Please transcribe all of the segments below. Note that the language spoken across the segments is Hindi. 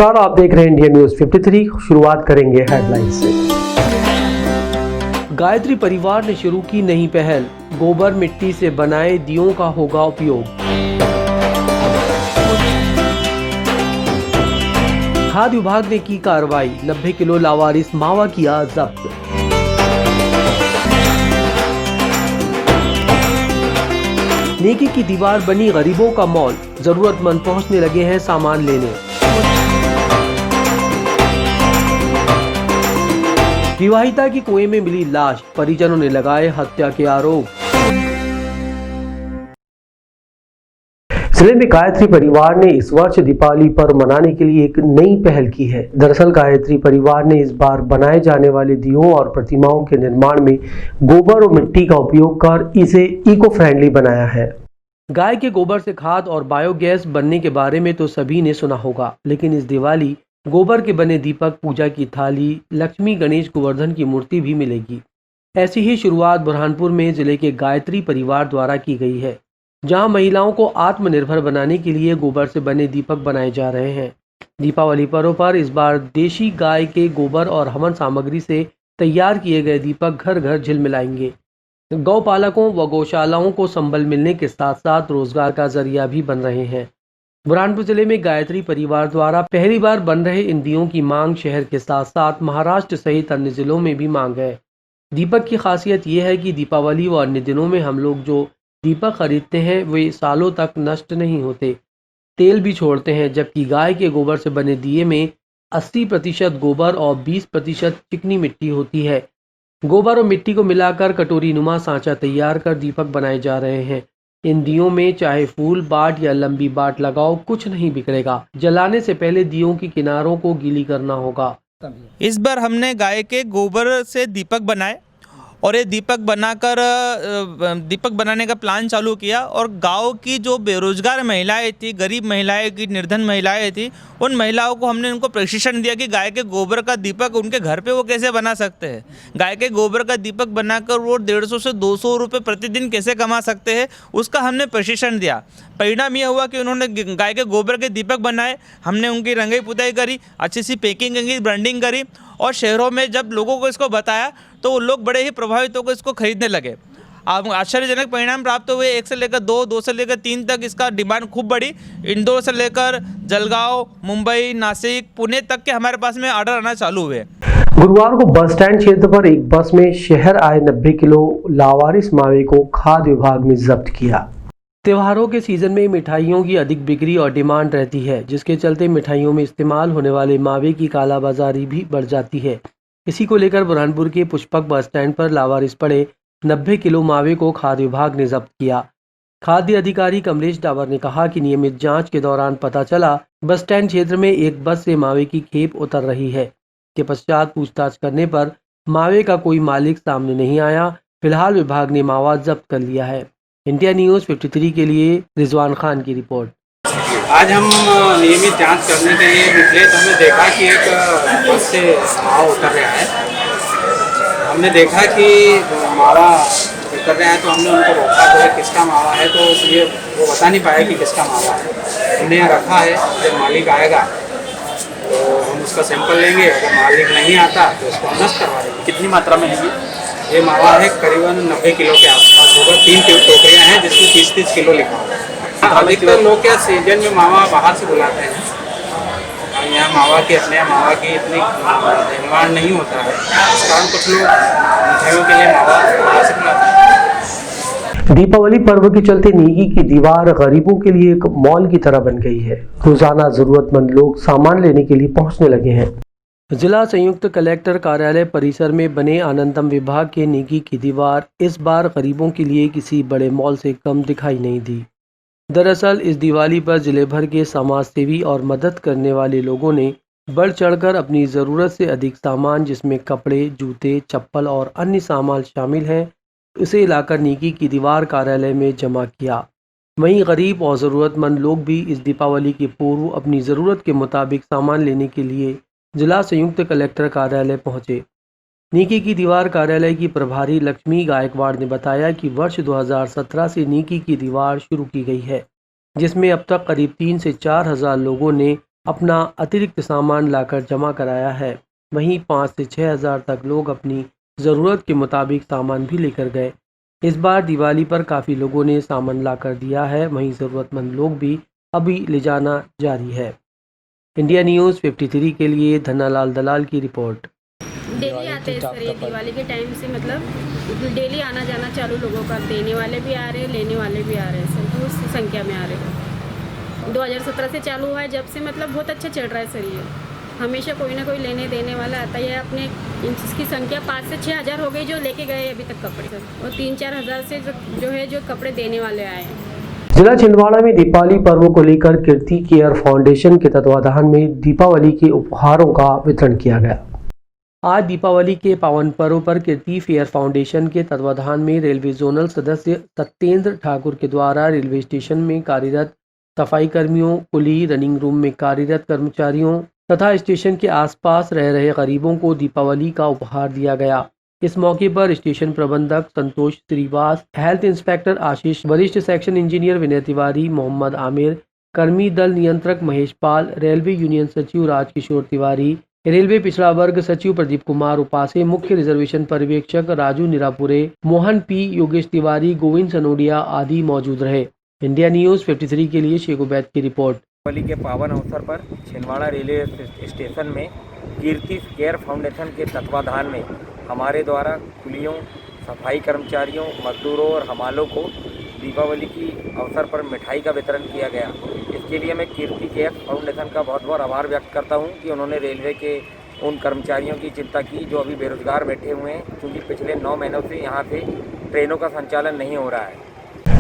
नमस्कार, आप देख रहे हैं इंडियन न्यूज 53। शुरुआत करेंगे हेडलाइंस से। गायत्री परिवार ने शुरू की नई पहल, गोबर मिट्टी से बनाए दियों का होगा उपयोग। खाद्य विभाग ने की कार्रवाई, 90 किलो लावारिस मावा किया जब्त। नेकी की दीवार बनी गरीबों का मॉल, जरूरतमंद पहुंचने लगे हैं सामान लेने। विवाहिता की कुएं में मिली लाश, परिजनों ने लगाए हत्या के आरोप। जिले में गायत्री परिवार ने इस वर्ष दीपावली पर्व मनाने के लिए एक नई पहल की है। दरअसल गायत्री परिवार ने इस बार बनाए जाने वाले दियों और प्रतिमाओं के निर्माण में गोबर और मिट्टी का उपयोग कर इसे इको फ्रेंडली बनाया है। गाय के गोबर से खाद और बायोगैस बनने के बारे में तो सभी ने सुना होगा, लेकिन इस दिवाली गोबर के बने दीपक, पूजा की थाली, लक्ष्मी गणेश गोवर्धन की मूर्ति भी मिलेगी। ऐसी ही शुरुआत बुरहानपुर में जिले के गायत्री परिवार द्वारा की गई है, जहां महिलाओं को आत्मनिर्भर बनाने के लिए गोबर से बने दीपक बनाए जा रहे हैं। दीपावली पर्व पर इस बार देशी गाय के गोबर और हवन सामग्री से तैयार किए गए दीपक घर घर झिलमिलाएंगे। गौपालकों व गौशालाओं को संबल मिलने के साथ साथ रोजगार का जरिया भी बन रहे हैं। बुरहानपुर जिले में गायत्री परिवार द्वारा पहली बार बन रहे इन दियों की मांग शहर के साथ साथ महाराष्ट्र सहित अन्य जिलों में भी मांग है। दीपक की खासियत ये है कि दीपावली व अन्य दिनों में हम लोग जो दीपक खरीदते हैं वे सालों तक नष्ट नहीं होते, तेल भी छोड़ते हैं, जबकि गाय के गोबर से बने दिए में 80% गोबर और 20% चिकनी मिट्टी होती है। गोबर और मिट्टी को मिलाकर कटोरी नुमा सांचा तैयार कर दीपक बनाए जा रहे हैं। इन दियों में चाहे फूल बाट या लंबी बाट लगाओ, कुछ नहीं बिगड़ेगा। जलाने से पहले दियों की किनारों को गीली करना होगा। इस बार हमने गाय के गोबर से दीपक बनाए और ये दीपक बनाने का प्लान चालू किया। और गांव की जो बेरोजगार महिलाएं थी, गरीब महिलाएं की, निर्धन महिलाएं थी, उन महिलाओं को हमने उनको प्रशिक्षण दिया कि गाय के गोबर का दीपक उनके घर पे वो कैसे बना सकते हैं। गाय के गोबर का दीपक बनाकर वो 150 से 200 रुपये प्रतिदिन कैसे कमा सकते हैं, उसका हमने प्रशिक्षण दिया। परिणाम यह हुआ कि उन्होंने गाय के गोबर के दीपक बनाए, हमने उनकी रंगाई पुताई करी, अच्छी सी पैकिंग करी, ब्रांडिंग करी, और शहरों में जब लोगों को इसको बताया तो वो लोग बड़े ही प्रभावित होकर इसको खरीदने लगे। अब आश्चर्यजनक परिणाम प्राप्त हुए। 1 से लेकर 2, 2 से लेकर 3 तक इसका डिमांड खूब बढ़ी। इंदौर से लेकर जलगांव, मुंबई, नासिक, पुणे तक के हमारे पास में ऑर्डर आना चालू हुए। गुरुवार को बस स्टैंड क्षेत्र पर एक बस में शहर आए 90 किलो लावारिस मावे को खाद्य विभाग ने जब्त किया। त्योहारों के सीजन में मिठाइयों की अधिक बिक्री और डिमांड रहती है, जिसके चलते मिठाइयों में इस्तेमाल होने वाले मावे की कालाबाजारी भी बढ़ जाती है। इसी को लेकर बुरहानपुर के पुष्पक बस स्टैंड पर लावारिस पड़े 90 किलो मावे को खाद्य विभाग ने जब्त किया। खाद्य अधिकारी कमलेश डावर ने कहा कि नियमित जांच के दौरान पता चला बस स्टैंड क्षेत्र में एक बस से मावे की खेप उतर रही है। के पश्चात पूछताछ करने पर मावे का कोई मालिक सामने नहीं आया। फिलहाल विभाग ने मावा जब्त कर लिया है। इंडिया न्यूज 53 के लिए रिजवान खान की रिपोर्ट। आज हम नियमित जांच करने के लिए निकले तो हमने देखा कि एक बस से मावा उतर रहा है। हमने देखा कि मावा उतर रहा है तो हमने उनको रोका, तो किसका मावा है, तो ये वो बता नहीं पाया कि किसका मावा है। हमने यहाँ रखा है, जब मालिक आएगा तो हम उसका सैंपल लेंगे, अगर मालिक नहीं आता तो उसको नष्ट करवा देंगे। कितनी मात्रा में है ये मावा है? करीबन 90 किलो के आसपास होगा। 3 टोकरियाँ हैं जिसमें 30-30 किलो लिखा हुआ है। अधिकतर लोग क्या सीजन में मावा बाहर से बुलाते हैं, और यहाँ मावा की अपने यहाँ मावा की इतनी डिमांड नहीं होता है, इस कारण कुछ लोग मिठाइयों के लिए मावा बाहर से बुलाते हैं। दीपावली पर्व के चलते नेकी की दीवार गरीबों के लिए एक मॉल की तरह बन गई है। रोजाना जरूरतमंद लोग सामान लेने के लिए पहुंचने लगे हैं। जिला संयुक्त कलेक्टर कार्यालय परिसर में बने आनंदम विभाग के नेकी की दीवार इस बार गरीबों के लिए किसी बड़े मॉल से कम दिखाई नहीं दी। दरअसल इस दिवाली पर जिले भर के समाज सेवी और मदद करने वाले लोगों ने बढ़ चढ़कर अपनी ज़रूरत से अधिक सामान, जिसमें कपड़े, जूते, चप्पल और अन्य सामान शामिल हैं, उसे लाकर नेकी की दीवार कार्यालय में जमा किया। वहीं गरीब और ज़रूरतमंद लोग भी इस दीपावली के पूर्व अपनी ज़रूरत के मुताबिक सामान लेने के लिए जिला संयुक्त कलेक्टर कार्यालय पहुंचे। नेकी की दीवार कार्यालय की प्रभारी लक्ष्मी गायकवाड़ ने बताया कि वर्ष 2017 से नेकी की दीवार शुरू की गई है, जिसमें अब तक करीब 3 से 4 हज़ार लोगों ने अपना अतिरिक्त सामान लाकर जमा कराया है। वहीं 5 से 6 हज़ार तक लोग अपनी ज़रूरत के मुताबिक सामान भी लेकर गए। इस बार दिवाली पर काफ़ी लोगों ने सामान लाकर दिया है, वहीं ज़रूरतमंद लोग भी अभी ले जाना जारी है। इंडिया न्यूज़ 53 के लिए धन्नालाल दलाल की रिपोर्ट। डेली आते हैं सर, ये दिवाली के टाइम से मतलब डेली आना जाना चालू लोगों का, देने वाले भी आ रहे हैं, लेने वाले भी आ रहे हैं सर, बहुत संख्या में आ रहे हैं। 2017 से चालू हुआ है जब से, मतलब बहुत अच्छा चल रहा है सर। ये हमेशा कोई ना कोई लेने देने वाला आता है। अपने इसकी संख्या 5 से 6 हज़ार हो गई जो लेके गए अभी तक कपड़े सर, और 3-4 हज़ार से जो है जो कपड़े देने वाले आए हैं। जिला छिंदवाड़ा में दीपावली पर्व को लेकर कीर्ति केयर फाउंडेशन के तत्वाधान में दीपावली के उपहारों का वितरण किया गया। आज दीपावली के पावन पर्व पर कीर्ति फेयर फाउंडेशन के तत्वाधान में रेलवे जोनल सदस्य सत्येंद्र ठाकुर के द्वारा रेलवे स्टेशन में कार्यरत सफाई कर्मियों, कुली, रनिंग रूम में कार्यरत कर्मचारियों तथा स्टेशन के आसपास रह रहे गरीबों को दीपावली का उपहार दिया गया। इस मौके पर स्टेशन प्रबंधक संतोष श्रीवास, हेल्थ इंस्पेक्टर आशीष, वरिष्ठ सेक्शन इंजीनियर विनय तिवारी, मोहम्मद आमिर, कर्मी दल नियंत्रक महेश पाल, रेलवे यूनियन सचिव राजकिशोर तिवारी, रेलवे पिछड़ा वर्ग सचिव प्रदीप कुमार उपासे, मुख्य रिजर्वेशन पर्यवेक्षक राजू निरापुरे, मोहन पी, योगेश तिवारी, गोविंद सनोडिया आदि मौजूद रहे। इंडिया न्यूज़ 53 के लिए शेख उबैद की रिपोर्ट। दिवाली के पावन अवसर पर छिंदवाड़ा रेलवे स्टेशन में कीर्ति केयर फाउंडेशन के तत्वाधान में हमारे द्वारा कुलियों, सफाई कर्मचारियों, मजदूरों और हमालों को दीपावली की अवसर पर मिठाई का वितरण किया गया। इसके लिए मैं कीर्ति केयर फाउंडेशन का बहुत बहुत आभार व्यक्त करता हूं कि उन्होंने रेलवे के उन कर्मचारियों की चिंता की जो अभी बेरोजगार बैठे हुए हैं, क्योंकि पिछले 9 महीनों से यहाँ से ट्रेनों का संचालन नहीं हो रहा है।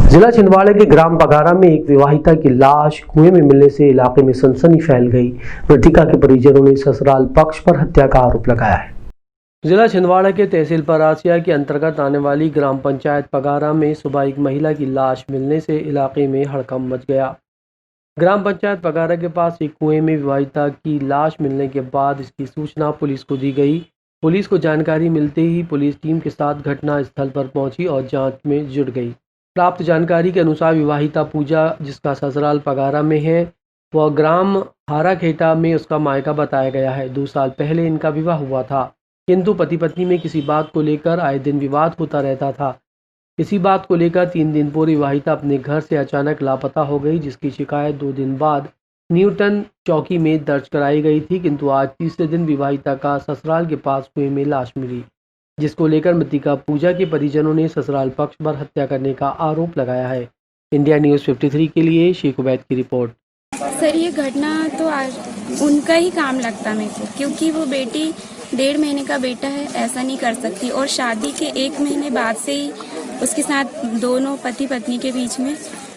जिला छिंदवाड़ा के ग्राम पगारा में एक विवाहिता की लाश कुएं में मिलने से इलाके में सनसनी फैल गई। मृतका के परिजनों ने ससुराल पक्ष पर हत्या का आरोप लगाया है। जिला छिंदवाड़ा के तहसील परासिया के अंतर्गत आने वाली ग्राम पंचायत पगारा में सुबह एक महिला की लाश मिलने से इलाके में हड़कंप मच गया। ग्राम पंचायत पगारा के पास एक कुएं में विवाहिता की लाश मिलने के बाद इसकी सूचना पुलिस को दी गई। पुलिस को जानकारी मिलते ही पुलिस टीम के साथ घटना स्थल पर पहुंची और जांच में जुट गई। प्राप्त जानकारी के अनुसार विवाहिता पूजा, जिसका ससुराल पगारा में है, वह ग्राम हाराखेटा में उसका मायका बताया गया है। 2 साल पहले इनका विवाह हुआ था, किंतु पति पत्नी में किसी बात को लेकर आए दिन विवाद होता रहता था। इसी बात को लेकर 3 दिन पूर्व विवाहिता अपने घर से अचानक लापता हो गई, जिसकी शिकायत 2 दिन बाद न्यूटन चौकी में दर्ज कराई गई थी, किंतु आज तीसरे दिन विवाहिता का ससुराल के पास कुएं में लाश मिली, जिसको लेकर मृतका पूजा के परिजनों ने ससुराल पक्ष पर हत्या करने का आरोप लगाया है। इंडिया न्यूज़ 53 के लिए शेख उबैद की रिपोर्ट। सर ये घटना तो आज उनका ही काम लगता मेरे को, क्योंकि वो बेटी 1.5 महीने का बेटा है, ऐसा नहीं कर सकती। और शादी के 1 महीने बाद से ही उसके साथ दोनों पति पत्नी के बीच में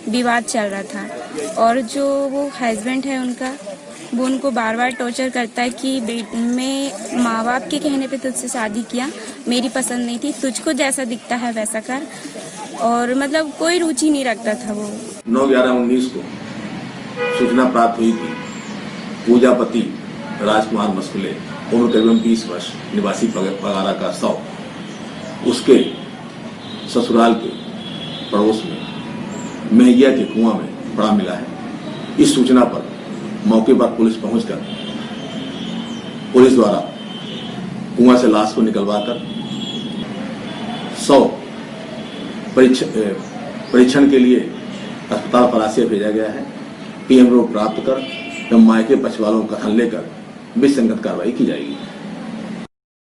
विवाद चल रहा था। और जो वो हस्बैंड है उनका, वो उनको बार बार टॉर्चर करता है कि मैं माँ बाप के कहने पे तुझसे शादी किया, मेरी पसंद नहीं थी, तुझको जैसा दिखता है वैसा कर। और मतलब कोई रुचि नहीं रखता था वो। 9/11/19 को सूचना प्राप्त हुई थी पूजा पति राजकुमार मस्कुले, उम्र करीबन 20 वर्ष, निवासी पगारा का शव उसके ससुराल के पड़ोस में मेहिया के कुआं में पड़ा मिला है। इस सूचना पर मौके पर पुलिस पहुंचकर पुलिस द्वारा कुआं से लाश को निकलवाकर शव परीक्षण के लिए अस्पताल परासिया भेजा गया है। पीएम रिपोर्ट प्राप्त कर एवं मायके पक्ष वालों का कथन लेकर विसंगत कार्रवाई की जाएगी।